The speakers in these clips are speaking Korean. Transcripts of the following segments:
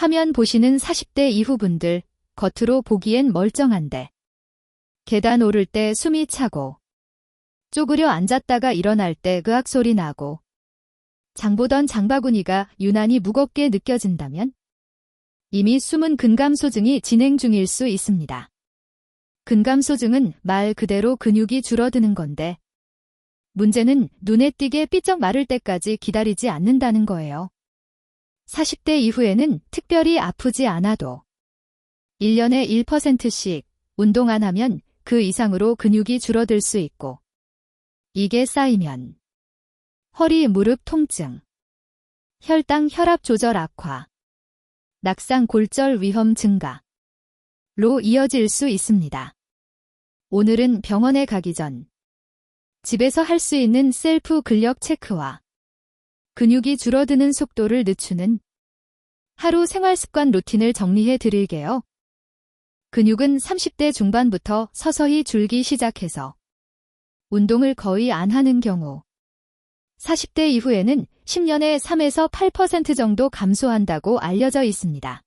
화면 보시는 40대 이후 분들, 겉으로 보기엔 멀쩡한데 계단 오를 때 숨이 차고 쪼그려 앉았다가 일어날 때 으악 소리 나고 장보던 장바구니가 유난히 무겁게 느껴진다면 이미 숨은 근감소증이 진행 중일 수 있습니다. 근감소증은 말 그대로 근육이 줄어드는 건데 문제는 눈에 띄게 삐쩍 마를 때까지 기다리지 않는다는 거예요. 40대 이후에는 특별히 아프지 않아도 1년에 1%씩 운동 안 하면 그 이상으로 근육이 줄어들 수 있고 이게 쌓이면 허리, 무릎 통증, 혈당, 혈압 조절 악화, 낙상, 골절 위험 증가로 이어질 수 있습니다. 오늘은 병원에 가기 전 집에서 할 수 있는 셀프 근력 체크와 근육이 줄어드는 속도를 늦추는 하루 생활습관 루틴을 정리해 드릴게요. 근육은 30대 중반부터 서서히 줄기 시작해서 운동을 거의 안 하는 경우 40대 이후에는 10년에 3에서 8% 정도 감소한다고 알려져 있습니다.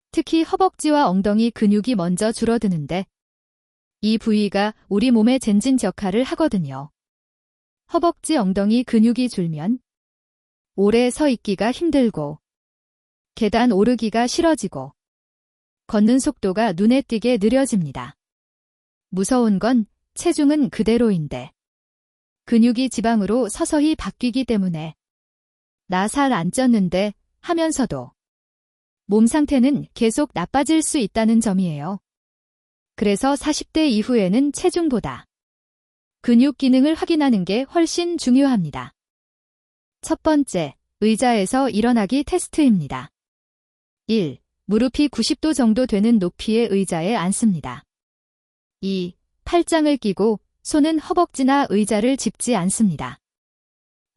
특히 허벅지와 엉덩이 근육이 먼저 줄어드는데 이 부위가 우리 몸의 젠진 역할을 하거든요. 허벅지, 엉덩이 근육이 줄면 오래 서 있기가 힘들고 계단 오르기가 싫어지고 걷는 속도가 눈에 띄게 느려집니다. 무서운 건 체중은 그대로인데 근육이 지방으로 서서히 바뀌기 때문에 나 살 안 쪘는데 하면서도 몸 상태는 계속 나빠질 수 있다는 점이에요. 그래서 40대 이후에는 체중보다 근육 기능을 확인하는 게 훨씬 중요합니다. 첫 번째, 의자에서 일어나기 테스트입니다. 1. 무릎이 90도 정도 되는 높이의 의자에 앉습니다. 2. 팔짱을 끼고 손은 허벅지나 의자를 짚지 않습니다.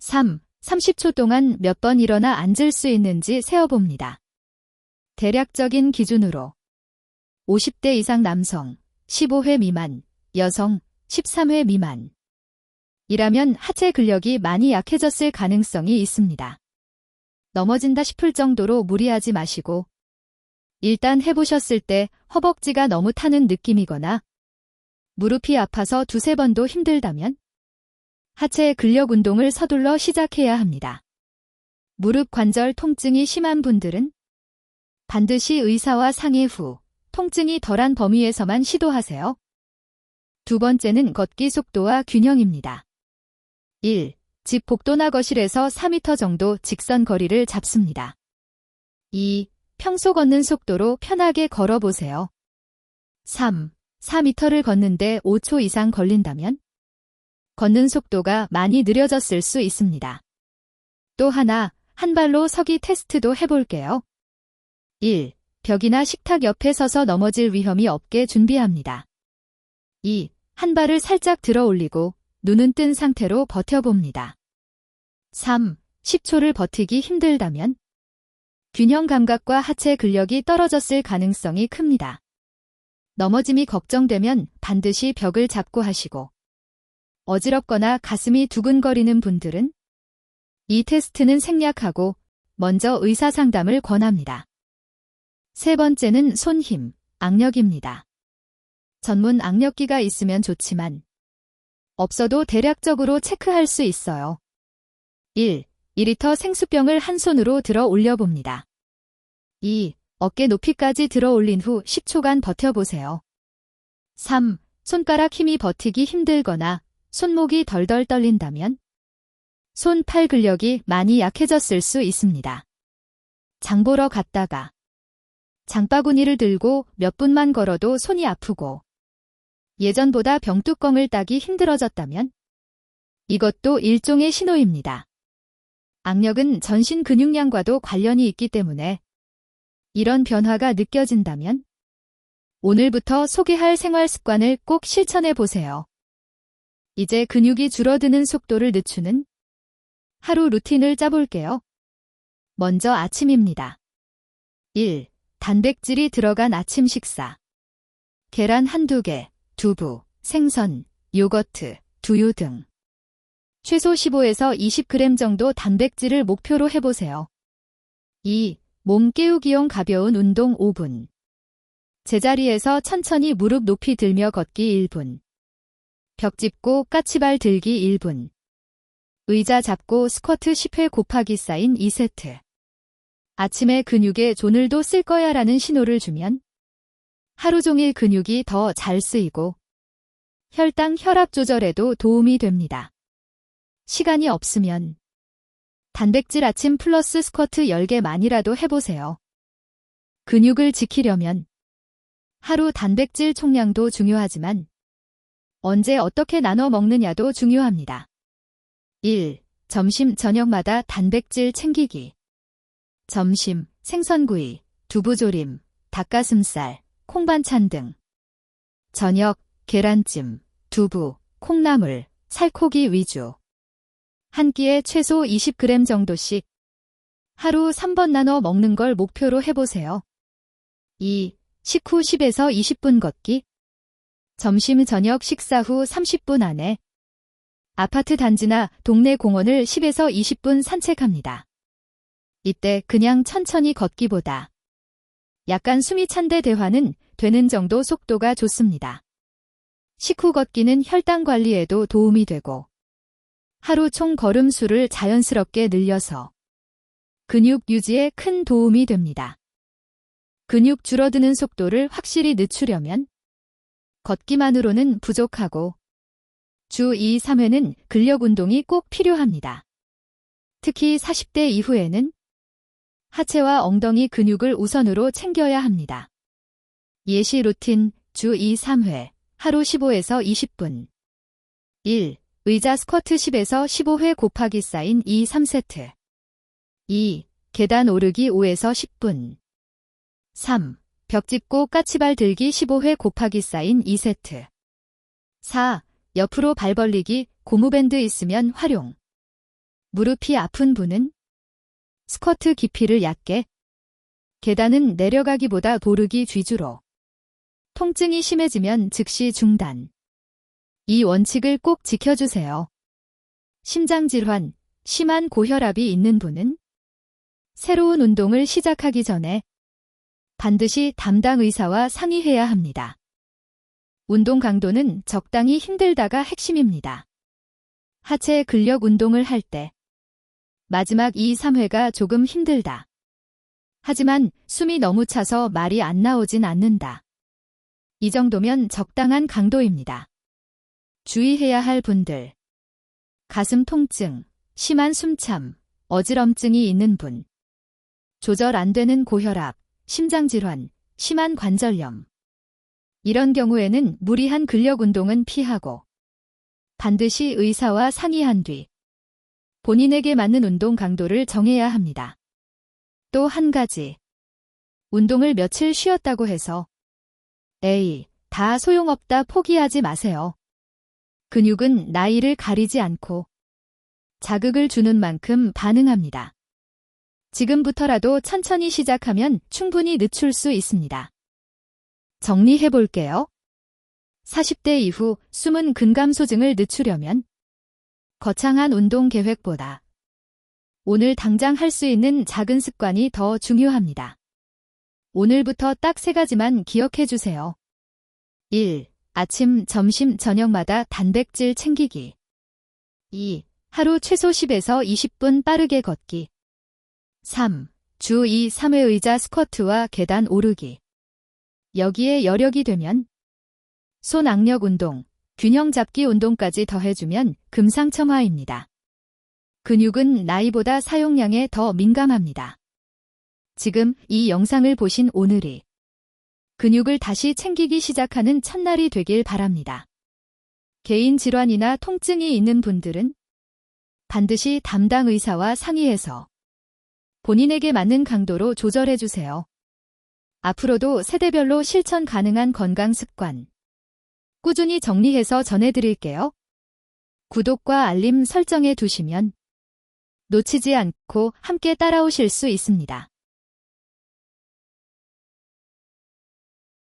3. 30초 동안 몇 번 일어나 앉을 수 있는지 세어봅니다. 대략적인 기준으로 50대 이상 남성 15회 미만, 여성 13회 미만 이라면 하체 근력이 많이 약해졌을 가능성이 있습니다. 넘어진다 싶을 정도로 무리하지 마시고 일단 해보셨을 때 허벅지가 너무 타는 느낌이거나 무릎이 아파서 두세 번도 힘들다면 하체 근력 운동을 서둘러 시작해야 합니다. 무릎 관절 통증이 심한 분들은 반드시 의사와 상의 후 통증이 덜한 범위에서만 시도하세요. 두 번째는 걷기 속도와 균형입니다. 1. 집 복도나 거실에서 4m 정도 직선 거리를 잡습니다. 2. 평소 걷는 속도로 편하게 걸어보세요. 3. 4m를 걷는데 5초 이상 걸린다면 걷는 속도가 많이 느려졌을 수 있습니다. 또 하나, 한 발로 서기 테스트도 해볼게요. 1. 벽이나 식탁 옆에 서서 넘어질 위험이 없게 준비합니다. 2. 한 발을 살짝 들어 올리고 눈은 뜬 상태로 버텨봅니다. 3. 10초를 버티기 힘들다면 균형 감각과 하체 근력이 떨어졌을 가능성이 큽니다. 넘어짐이 걱정되면 반드시 벽을 잡고 하시고 어지럽거나 가슴이 두근거리는 분들은 이 테스트는 생략하고 먼저 의사 상담을 권합니다. 세 번째는 손 힘, 악력입니다. 전문 악력기가 있으면 좋지만 없어도 대략적으로 체크할 수 있어요. 1. 2리터 생수병을 한 손으로 들어 올려봅니다. 2. 어깨 높이까지 들어 올린 후 10초간 버텨보세요. 3. 손가락 힘이 버티기 힘들거나 손목이 덜덜 떨린다면 손, 팔 근력이 많이 약해졌을 수 있습니다. 장 보러 갔다가 장바구니를 들고 몇 분만 걸어도 손이 아프고 예전보다 병뚜껑을 따기 힘들어졌다면 이것도 일종의 신호입니다. 악력은 전신 근육량과도 관련이 있기 때문에 이런 변화가 느껴진다면 오늘부터 소개할 생활 습관을 꼭 실천해 보세요. 이제 근육이 줄어드는 속도를 늦추는 하루 루틴을 짜볼게요. 먼저 아침입니다. 1. 단백질이 들어간 아침 식사. 계란 한두 개, 두부, 생선, 요거트, 두유 등. 최소 15에서 20g 정도 단백질을 목표로 해보세요. 2. 몸 깨우기용 가벼운 운동 5분. 제자리에서 천천히 무릎 높이 들며 걷기 1분. 벽 짚고 까치발 들기 1분. 의자 잡고 스쿼트 10회 곱하기 사인 2세트. 아침에 근육에 오늘도 쓸 거야 라는 신호를 주면 하루 종일 근육이 더 잘 쓰이고 혈당 혈압 조절에도 도움이 됩니다. 시간이 없으면 단백질 아침 플러스 스쿼트 10개만이라도 해보세요. 근육을 지키려면 하루 단백질 총량도 중요하지만 언제 어떻게 나눠 먹느냐도 중요합니다. 1. 점심 저녁마다 단백질 챙기기. 점심 생선구이, 두부조림, 닭가슴살, 콩반찬 등. 저녁 계란찜, 두부, 콩나물, 살코기 위주. 한 끼에 최소 20g 정도씩 하루 3번 나눠 먹는 걸 목표로 해보세요. 2. 식후 10에서 20분 걷기. 점심 저녁 식사 후 30분 안에 아파트 단지나 동네 공원을 10에서 20분 산책합니다. 이때 그냥 천천히 걷기보다 약간 숨이 찬데 대화는 되는 정도 속도가 좋습니다. 식후 걷기는 혈당 관리에도 도움이 되고 하루 총 걸음 수를 자연스럽게 늘려서 근육 유지에 큰 도움이 됩니다. 근육 줄어드는 속도를 확실히 늦추려면 걷기만으로는 부족하고 주 2, 3회는 근력 운동이 꼭 필요합니다. 특히 40대 이후에는 하체와 엉덩이 근육을 우선으로 챙겨야 합니다. 예시 루틴 주 2, 3회, 하루 15에서 20분. 1. 의자 스쿼트 10에서 15회 곱하기 사인 2, 3세트. 2. 계단 오르기 5에서 10분. 3. 벽 짚고 까치발 들기 15회 곱하기 사인 2세트. 4. 옆으로 발 벌리기, 고무밴드 있으면 활용. 무릎이 아픈 분은 스쿼트 깊이를 얕게, 계단은 내려가기보다 오르기 위주로. 통증이 심해지면 즉시 중단. 이 원칙을 꼭 지켜주세요. 심장질환, 심한 고혈압이 있는 분은 새로운 운동을 시작하기 전에 반드시 담당 의사와 상의해야 합니다. 운동 강도는 적당히 힘들다가 핵심입니다. 하체 근력 운동을 할 때 마지막 2, 3회가 조금 힘들다. 하지만 숨이 너무 차서 말이 안 나오진 않는다. 이 정도면 적당한 강도입니다. 주의해야 할 분들. 가슴 통증, 심한 숨참, 어지럼증이 있는 분. 조절 안 되는 고혈압, 심장질환, 심한 관절염. 이런 경우에는 무리한 근력 운동은 피하고 반드시 의사와 상의한 뒤 본인에게 맞는 운동 강도를 정해야 합니다. 또 한 가지. 운동을 며칠 쉬었다고 해서 다 소용없다 포기하지 마세요. 근육은 나이를 가리지 않고 자극을 주는 만큼 반응합니다. 지금부터라도 천천히 시작하면 충분히 늦출 수 있습니다. 정리해볼게요. 40대 이후 숨은 근감소증을 늦추려면 거창한 운동 계획보다 오늘 당장 할 수 있는 작은 습관이 더 중요합니다. 오늘부터 딱 3가지만 기억해주세요. 1. 아침, 점심, 저녁마다 단백질 챙기기. 2. 하루 최소 10에서 20분 빠르게 걷기. 3. 주 2, 3회 의자 스쿼트와 계단 오르기. 여기에 여력이 되면 손 악력 운동, 균형 잡기 운동까지 더해주면 금상첨화입니다. 근육은 나이보다 사용량에 더 민감합니다. 지금 이 영상을 보신 오늘이 근육을 다시 챙기기 시작하는 첫날이 되길 바랍니다. 개인 질환이나 통증이 있는 분들은 반드시 담당 의사와 상의해서 본인에게 맞는 강도로 조절해주세요. 앞으로도 세대별로 실천 가능한 건강 습관 꾸준히 정리해서 전해드릴게요. 구독과 알림 설정해 두시면 놓치지 않고 함께 따라오실 수 있습니다.